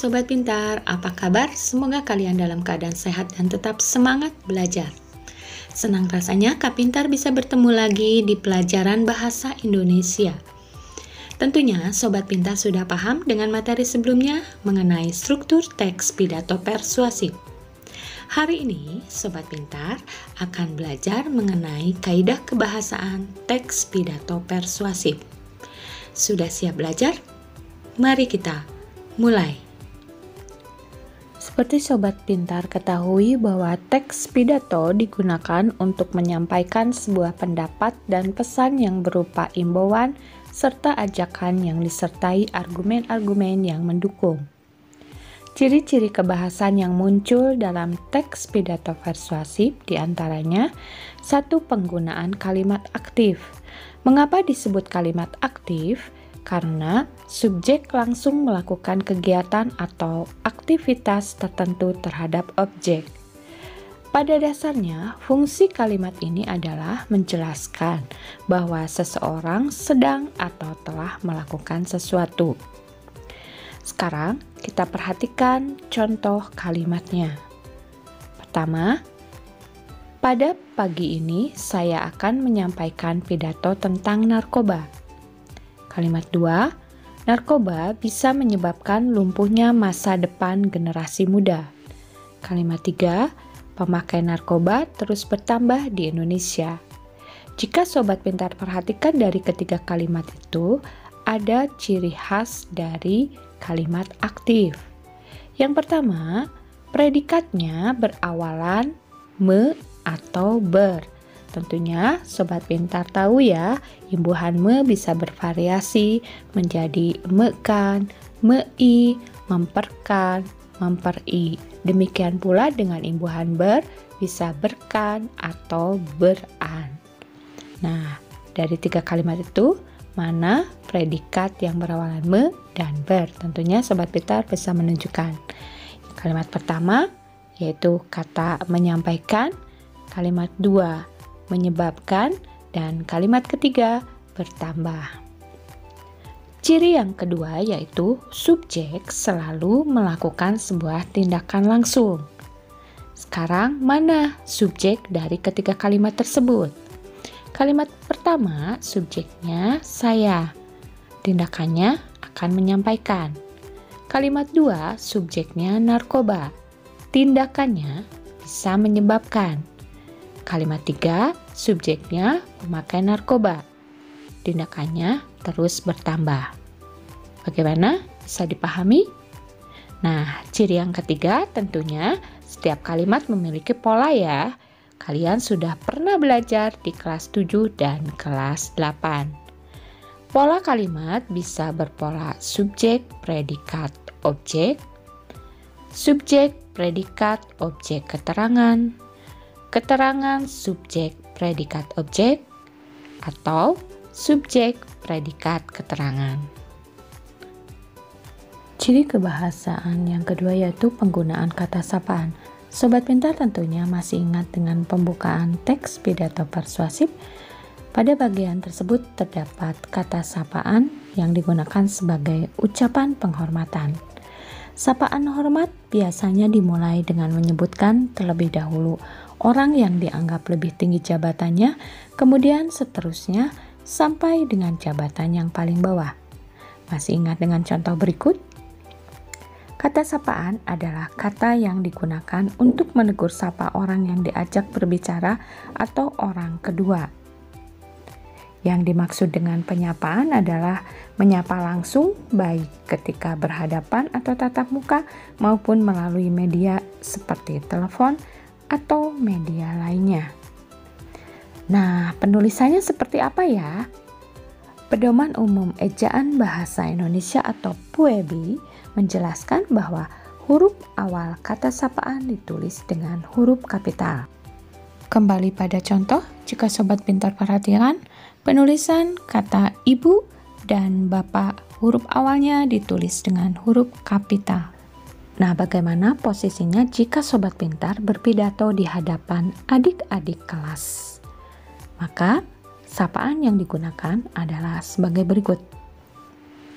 Sobat Pintar, apa kabar? Semoga kalian dalam keadaan sehat dan tetap semangat belajar. Senang rasanya Kak Pintar bisa bertemu lagi di pelajaran Bahasa Indonesia. Tentunya Sobat Pintar sudah paham dengan materi sebelumnya mengenai struktur teks pidato persuasif. Hari ini Sobat Pintar akan belajar mengenai kaidah kebahasaan teks pidato persuasif. Sudah siap belajar? Mari kita mulai. Seperti Sobat Pintar ketahui bahwa teks pidato digunakan untuk menyampaikan sebuah pendapat dan pesan yang berupa imbauan serta ajakan yang disertai argumen-argumen yang mendukung. Ciri-ciri kebahasan yang muncul dalam teks pidato persuasif diantaranya: 1. Penggunaan kalimat aktif. Mengapa disebut kalimat aktif? Karena subjek langsung melakukan kegiatan atau aktivitas tertentu terhadap objek. Pada dasarnya, fungsi kalimat ini adalah menjelaskan bahwa seseorang sedang atau telah melakukan sesuatu. Sekarang kita perhatikan contoh kalimatnya. Pertama, pada pagi ini saya akan menyampaikan pidato tentang narkoba. Kalimat 2, narkoba bisa menyebabkan lumpuhnya masa depan generasi muda. Kalimat 3, pemakai narkoba terus bertambah di Indonesia. Jika Sobat Pintar perhatikan dari ketiga kalimat itu, ada ciri khas dari kalimat aktif. Yang pertama, predikatnya berawalan me atau ber. Tentunya Sobat Pintar tahu ya, imbuhan me bisa bervariasi menjadi mekan, mei, memperkan, memperi. Demikian pula dengan imbuhan ber bisa berkan atau beran. Nah, dari tiga kalimat itu, mana predikat yang berawalan me dan ber? Tentunya Sobat Pintar bisa menunjukkan. Kalimat pertama yaitu kata menyampaikan, kalimat 2 menyebabkan, dan kalimat ketiga bertambah. Ciri yang kedua yaitu subjek selalu melakukan sebuah tindakan langsung. Sekarang mana subjek dari ketiga kalimat tersebut? Kalimat pertama subjeknya saya, tindakannya akan menyampaikan. Kalimat 2 subjeknya narkoba, tindakannya bisa menyebabkan. Kalimat 3 subjeknya pemakai narkoba, tindakannya terus bertambah. Bagaimana? Bisa dipahami? Nah, ciri yang ketiga tentunya setiap kalimat memiliki pola ya. Kalian sudah pernah belajar di kelas 7 dan kelas 8. Pola kalimat bisa berpola subjek, predikat, objek, subjek, predikat, objek keterangan, keterangan, subjek, predikat, objek, atau subjek, predikat, keterangan. Ciri kebahasaan yang kedua yaitu penggunaan kata sapaan. Sobat Pintar tentunya masih ingat dengan pembukaan teks pidato persuasif. Pada bagian tersebut terdapat kata sapaan yang digunakan sebagai ucapan penghormatan. Sapaan hormat biasanya dimulai dengan menyebutkan terlebih dahulu orang yang dianggap lebih tinggi jabatannya, kemudian seterusnya sampai dengan jabatan yang paling bawah. Masih ingat dengan contoh berikut? Kata sapaan adalah kata yang digunakan untuk menegur sapa orang yang diajak berbicara atau orang kedua. Yang dimaksud dengan penyapaan adalah menyapa langsung, baik ketika berhadapan atau tatap muka maupun melalui media seperti telepon atau media lainnya. Nah, penulisannya seperti apa ya? Pedoman Umum Ejaan Bahasa Indonesia atau PUEBI menjelaskan bahwa huruf awal kata sapaan ditulis dengan huruf kapital. Kembali pada contoh, jika Sobat Pintar perhatikan, penulisan kata ibu dan bapak huruf awalnya ditulis dengan huruf kapital. Nah, bagaimana posisinya jika Sobat Pintar berpidato di hadapan adik-adik kelas? Maka, sapaan yang digunakan adalah sebagai berikut.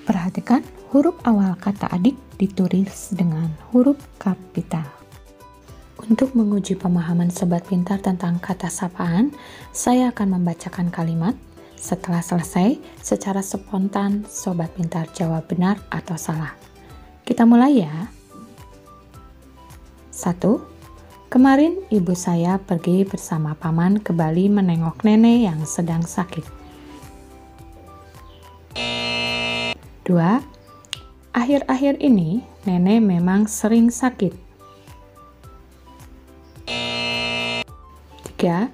Perhatikan huruf awal kata adik ditulis dengan huruf kapital. Untuk menguji pemahaman Sobat Pintar tentang kata sapaan, saya akan membacakan kalimat. Setelah selesai, secara spontan Sobat Pintar jawab benar atau salah. Kita mulai ya. 1. Kemarin ibu saya pergi bersama paman ke Bali menengok nenek yang sedang sakit. 2. Akhir-akhir ini nenek memang sering sakit. 3.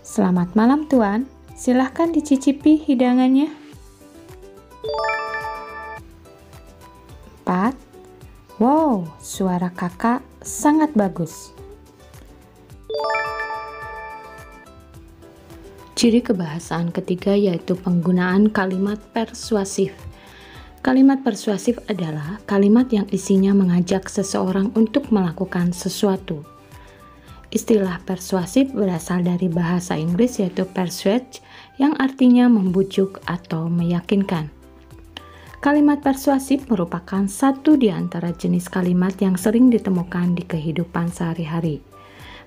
Selamat malam Tuan, silahkan dicicipi hidangannya. 4. Wow, suara kakak sangat bagus. Ciri kebahasaan ketiga yaitu penggunaan kalimat persuasif. Kalimat persuasif adalah kalimat yang isinya mengajak seseorang untuk melakukan sesuatu. Istilah persuasif berasal dari bahasa Inggris yaitu persuade yang artinya membujuk atau meyakinkan. Kalimat persuasif merupakan satu di antara jenis kalimat yang sering ditemukan di kehidupan sehari-hari.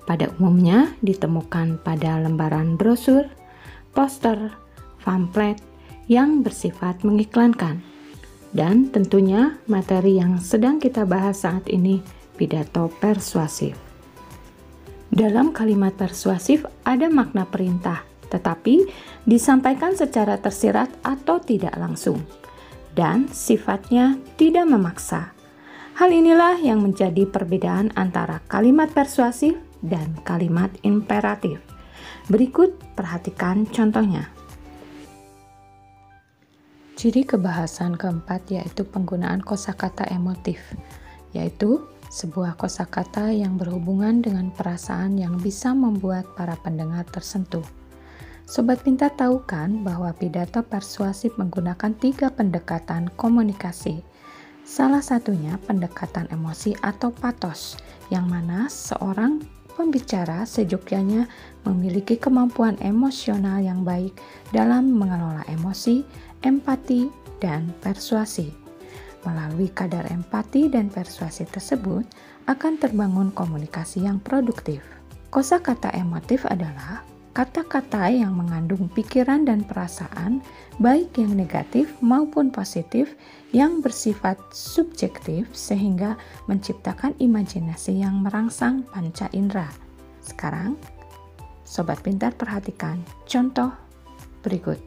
Pada umumnya ditemukan pada lembaran brosur, poster, pamflet yang bersifat mengiklankan. Dan tentunya materi yang sedang kita bahas saat ini pidato persuasif. Dalam kalimat persuasif ada makna perintah, tetapi disampaikan secara tersirat atau tidak langsung, dan sifatnya tidak memaksa. Hal inilah yang menjadi perbedaan antara kalimat persuasif dan kalimat imperatif. Berikut perhatikan contohnya. Ciri kebahasan keempat yaitu penggunaan kosakata emotif, yaitu sebuah kosakata yang berhubungan dengan perasaan yang bisa membuat para pendengar tersentuh. Sobat Pintar tahu kan bahwa pidato persuasif menggunakan 3 pendekatan komunikasi. Salah satunya pendekatan emosi atau patos, yang mana seorang pembicara seyogyanya memiliki kemampuan emosional yang baik dalam mengelola emosi, empati, dan persuasi. Melalui kadar empati dan persuasi tersebut akan terbangun komunikasi yang produktif. Kosakata emotif adalah kata-kata yang mengandung pikiran dan perasaan baik yang negatif maupun positif yang bersifat subjektif sehingga menciptakan imajinasi yang merangsang panca indera. Sekarang, Sobat Pintar perhatikan contoh berikut.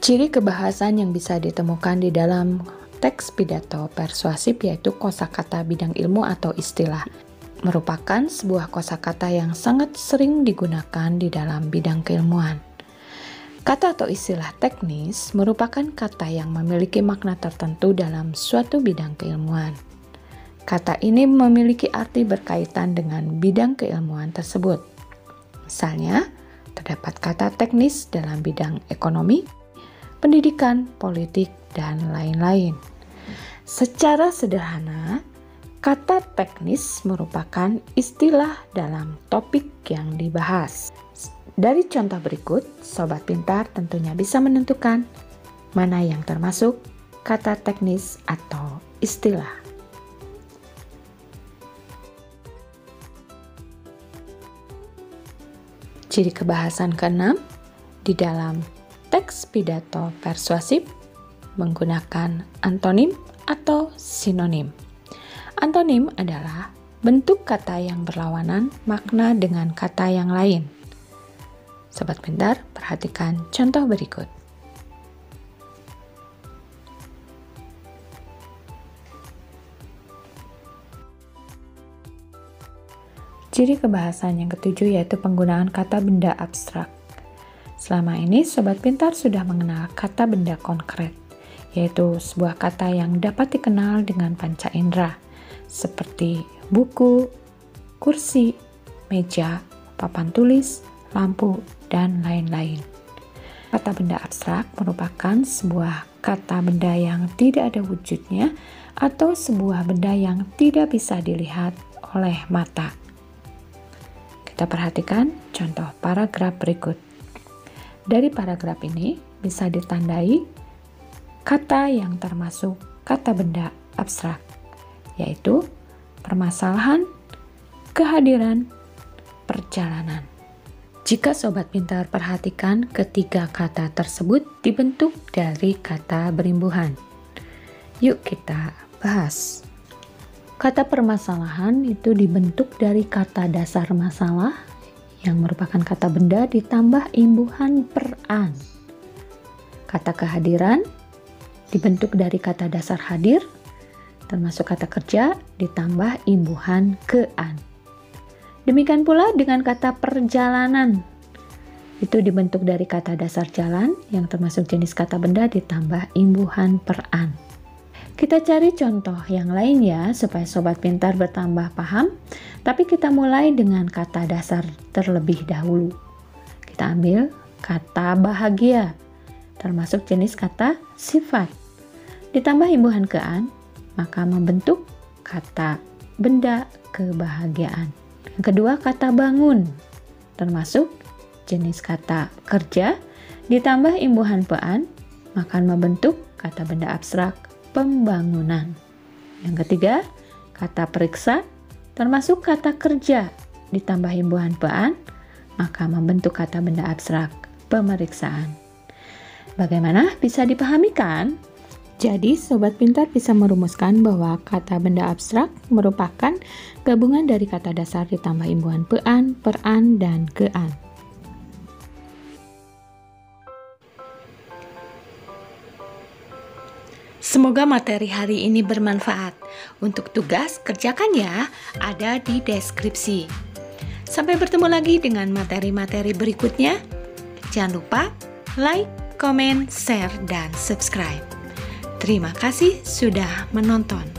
Ciri kebahasan yang bisa ditemukan di dalam teks pidato persuasif yaitu kosakata bidang ilmu atau istilah. Merupakan sebuah kosakata yang sangat sering digunakan di dalam bidang keilmuan. Kata atau istilah teknis merupakan kata yang memiliki makna tertentu dalam suatu bidang keilmuan. Kata ini memiliki arti berkaitan dengan bidang keilmuan tersebut. Misalnya, terdapat kata teknis dalam bidang ekonomi, pendidikan, politik, dan lain-lain. Secara sederhana, kata teknis merupakan istilah dalam topik yang dibahas. Dari contoh berikut, Sobat Pintar tentunya bisa menentukan mana yang termasuk kata teknis atau istilah. Ciri kebahasan keenam, di dalam teks pidato persuasif menggunakan antonim atau sinonim. Antonim adalah bentuk kata yang berlawanan makna dengan kata yang lain. Sobat Pintar, perhatikan contoh berikut. Ciri kebahasan yang ketujuh yaitu penggunaan kata benda abstrak. Selama ini Sobat Pintar sudah mengenal kata benda konkret, yaitu sebuah kata yang dapat dikenal dengan panca indera, seperti buku, kursi, meja, papan tulis, lampu, dan lain-lain. Kata benda abstrak merupakan sebuah kata benda yang tidak ada wujudnya atau sebuah benda yang tidak bisa dilihat oleh mata. Kita perhatikan contoh paragraf berikut. Dari paragraf ini bisa ditandai kata yang termasuk kata benda abstrak, yaitu permasalahan, kehadiran, perjalanan. Jika sobat pintar perhatikan, ketiga kata tersebut dibentuk dari kata berimbuhan. Yuk kita bahas. Kata permasalahan itu dibentuk dari kata dasar masalah yang merupakan kata benda ditambah imbuhan per-an. Kata kehadiran dibentuk dari kata dasar hadir termasuk kata kerja ditambah imbuhan ke-an. Demikian pula dengan kata perjalanan. Itu dibentuk dari kata dasar jalan yang termasuk jenis kata benda ditambah imbuhan per-an. Kita cari contoh yang lain ya supaya sobat pintar bertambah paham. Tapi kita mulai dengan kata dasar terlebih dahulu. Kita ambil kata bahagia termasuk jenis kata sifat. Ditambah imbuhan ke-an, maka membentuk kata benda kebahagiaan. Yang kedua, kata bangun, termasuk jenis kata kerja, ditambah imbuhan pe-an, maka membentuk kata benda abstrak pembangunan. Yang ketiga, kata periksa, termasuk kata kerja, ditambah imbuhan pe-an, maka membentuk kata benda abstrak pemeriksaan. Bagaimana? Bisa dipahami kan? Jadi, sobat pintar bisa merumuskan bahwa kata benda abstrak merupakan gabungan dari kata dasar ditambah imbuhan pe-an, per-an, dan ke-an. Semoga materi hari ini bermanfaat. Untuk tugas, kerjakan ya, ada di deskripsi. Sampai bertemu lagi dengan materi-materi berikutnya. Jangan lupa like, komen, share, dan subscribe. Terima kasih sudah menonton.